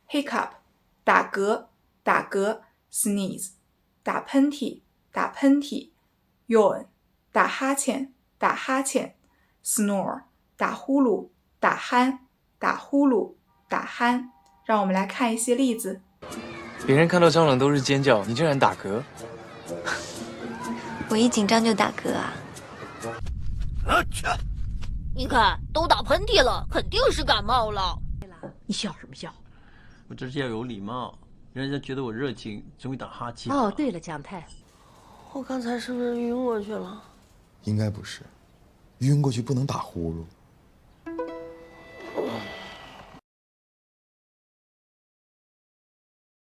hiccup 打嗝打嗝 sneeze 打喷嚏打喷嚏 yawn 打哈欠打哈欠 snore 打呼噜打鼾打呼噜打鼾。让我们来看一些例子。别人看到蟑螂都是尖叫，你竟然打嗝。我一紧张就打嗝啊。你看，都打喷嚏了，肯定是感冒了。你笑什么笑？我这是要有礼貌，人家觉得我热情，只会打哈欠。哦，对了，姜太，我刚才是不是晕过去了？应该不是，晕过去不能打呼噜。